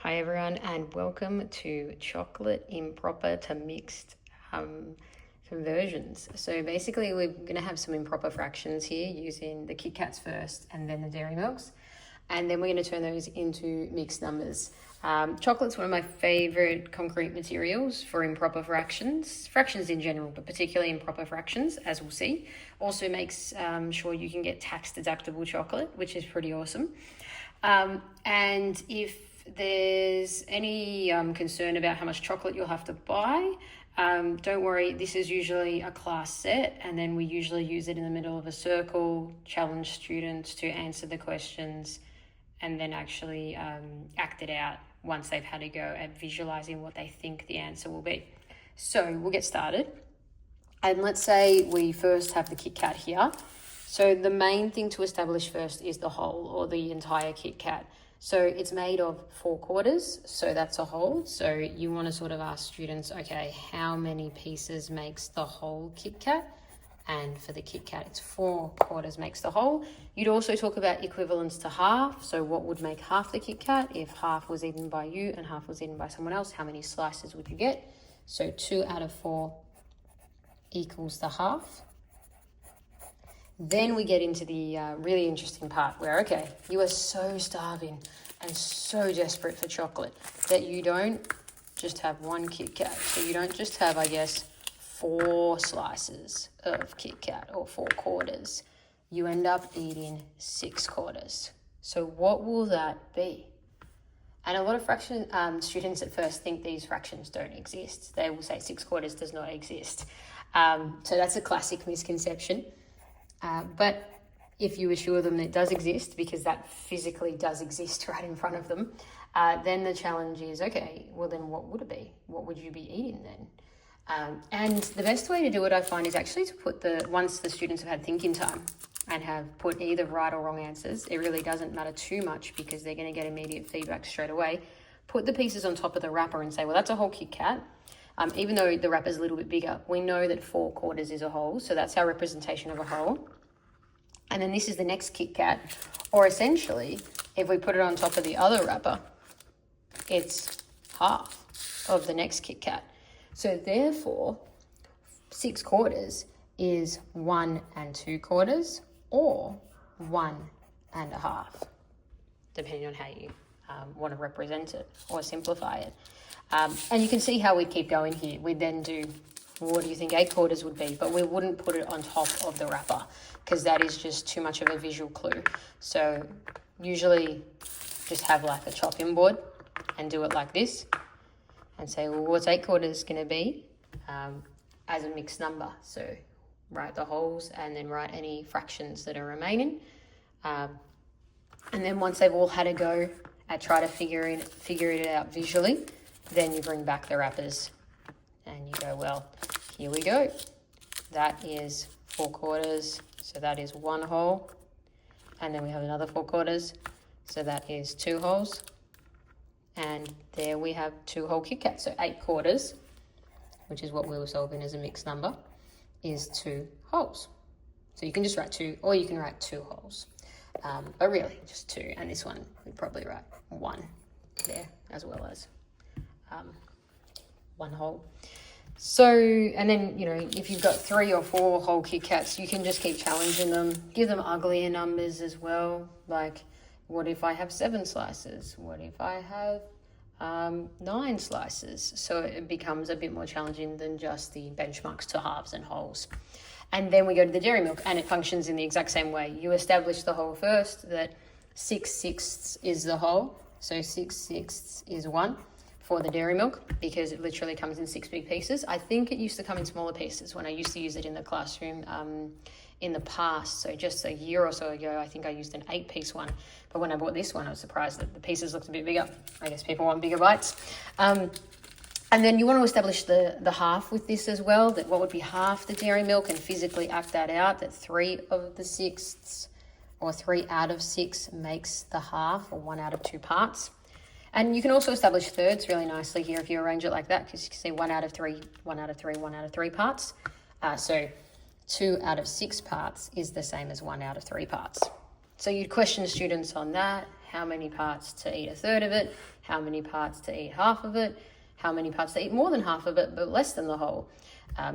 Hi everyone, and welcome to chocolate improper to mixed conversions. So basically we're going to have some improper fractions here using the Kit Kats first and then the dairy milks. And then we're going to turn those into mixed numbers. Chocolate's one of my favorite concrete materials for improper fractions in general, but particularly improper fractions, as we'll see. Also makes sure you can get tax deductible chocolate, which is pretty awesome. And if there's any concern about how much chocolate you'll have to buy, don't worry, this is usually a class set, and then we usually use it in the middle of a circle, challenge students to answer the questions, and then actually act it out once they've had a go at visualizing what they think the answer will be. So we'll get started. And let's say we first have the Kit Kat here. So the main thing to establish first is the whole, or the entire Kit Kat. So it's made of 4/4, so that's a whole. So you want to sort of ask students, okay, how many pieces makes the whole Kit Kat? And for the Kit Kat, it's 4/4 makes the whole. You'd also talk about equivalence to half. So what would make half the Kit Kat? If half was eaten by you and half was eaten by someone else, how many slices would you get? So 2 out of 4 equals the half. Then we get into the really interesting part where, okay, you are so starving and so desperate for chocolate that you don't just have one Kit Kat. So you don't just have, I guess, 4 slices of Kit Kat or 4/4. You end up eating 6/4. So what will that be? And a lot of fraction students at first think these fractions don't exist. They will say 6/4 does not exist. So that's a classic misconception. But if you assure them it does exist, because that physically does exist right in front of them, then the challenge is, okay, well then what would it be? What would you be eating then? And the best way to do it, I find, is actually to put once the students have had thinking time and have put either right or wrong answers, it really doesn't matter too much because they're going to get immediate feedback straight away. Put the pieces on top of the wrapper and say, well, that's a whole Kit Kat. Even though the wrapper's a little bit bigger, we know that 4/4 is a whole, so that's our representation of a whole. And then this is the next Kit Kat, or essentially, if we put it on top of the other wrapper, it's half of the next Kit Kat. So therefore, 6/4 is 1 2/4 or 1 1/2, depending on how you want to represent it or simplify it. And you can see how we keep going here. We then do, what do you think 8/4 would be? But we wouldn't put it on top of the wrapper because that is just too much of a visual clue. So usually just have like a chopping board and do it like this and say, well, what's 8/4 going to be as a mixed number? So write the wholes and then write any fractions that are remaining. And then once they've all had a go at try to figure it out visually, then you bring back the wrappers and you go, well, here we go. That is 4/4, so that is 1 whole. And then we have another 4/4, so that is 2 wholes. And there we have 2 whole Kit Kats. So 8/4, which is what we were solving as a mixed number, is 2 wholes. So you can just write 2, or you can write 2 wholes. But really, just 2. And this one, we'd probably write 1 there, as well as 1 whole. So, and then, you know, if you've got 3 or 4 whole Kit Kats, you can just keep challenging them. Give them uglier numbers as well. Like, what if I have 7 slices? What if I have 9 slices? So it becomes a bit more challenging than just the benchmarks to halves and wholes. And then we go to the dairy milk, and it functions in the exact same way. You establish the whole first, that 6/6 is the whole. So 6/6 is 1 for the dairy milk, because it literally comes in 6 big pieces. I think it used to come in smaller pieces when I used to use it in the classroom in the past. So just a year or so ago, I think I used an 8-piece one. But when I bought this one, I was surprised that the pieces looked a bit bigger. I guess people want bigger bites. And then you want to establish the half with this as well, that what would be half the dairy milk, and physically act that out, that 3 of the 6ths or 3 out of 6 makes the half, or 1 out of 2 parts. And you can also establish thirds really nicely here if you arrange it like that, because you can see 1 out of 3, 1 out of 3, 1 out of 3 parts. So 2 out of 6 parts is the same as 1 out of 3 parts. So you'd question students on that. how many parts to eat a third of it, how many parts to eat half of it, how many parts to eat more than half of it, but less than the whole.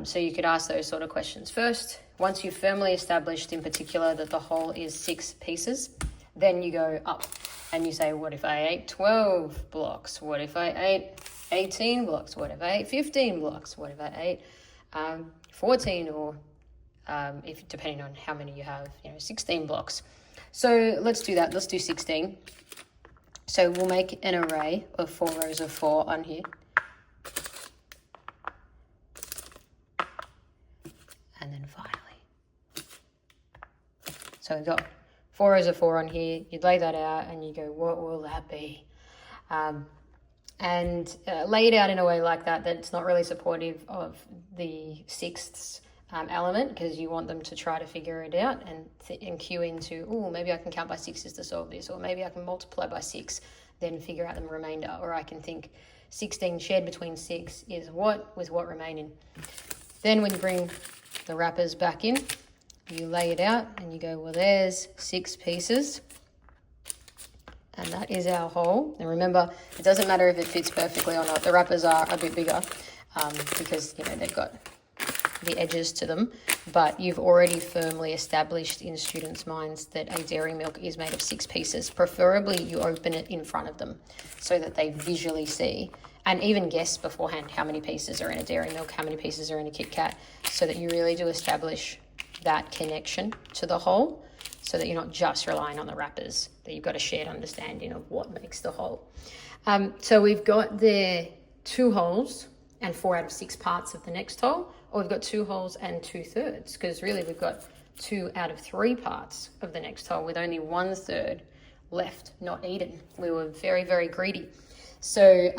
So you could ask those sort of questions first. Once you've firmly established in particular that the whole is 6 pieces, then you go up and you say, what if I ate 12 blocks? What if I ate 18 blocks? What if I ate 15 blocks? What if I ate 14 or if depending on how many you have, 16 blocks. So let's do that. Let's do 16. So we'll make an array of 4 rows of 4 on here. And then finally. So we've got 4 rows of 4 on here. You'd lay that out and you go, what will that be? And lay it out in a way like that it's not really supportive of the sixths element, because you want them to try to figure it out and cue into, oh, maybe I can count by 6s to solve this, or maybe I can multiply by 6, then figure out the remainder, or I can think 16 shared between 6 is what, with what remaining. Then when you bring the wrappers back in, you lay it out and you go, well, there's 6 pieces. And that is our whole. And remember, it doesn't matter if it fits perfectly or not. The wrappers are a bit bigger because, they've got the edges to them. But you've already firmly established in students' minds that a dairy milk is made of 6 pieces. Preferably, you open it in front of them so that they visually see and even guess beforehand how many pieces are in a dairy milk, how many pieces are in a Kit Kat, so that you really do establish that connection to the whole, so that you're not just relying on the wrappers, that you've got a shared understanding of what makes the whole. So we've got there 2 wholes and 4 out of 6 parts of the next whole, or we've got 2 wholes and 2/3, because really we've got 2 out of 3 parts of the next whole with only 1/3 left not eaten. We were very, very greedy. So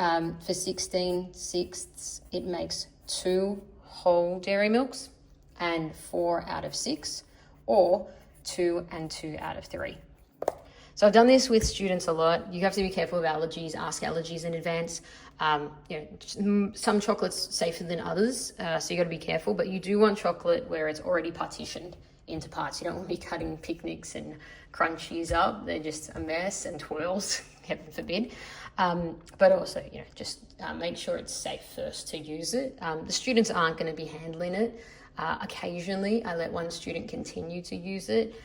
for 16 sixths, it makes 2 whole dairy milks and 4 out of 6, or 2 and 2 out of 3. So I've done this with students a lot. You have to be careful of allergies, ask allergies in advance. Some chocolate's safer than others, so you got to be careful, but you do want chocolate where it's already partitioned into parts. You don't want to be cutting picnics and crunchies up. They're just a mess, and twirls, heaven forbid. But also, just make sure it's safe first to use it. The students aren't going to be handling it. Occasionally, I let one student continue to use it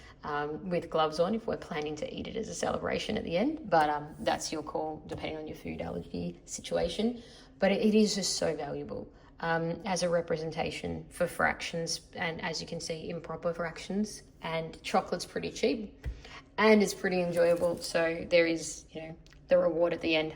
with gloves on if we're planning to eat it as a celebration at the end. But that's your call, depending on your food allergy situation. But it is just so valuable as a representation for fractions. And as you can see, improper fractions. And chocolate's pretty cheap and it's pretty enjoyable. So there is, the reward at the end.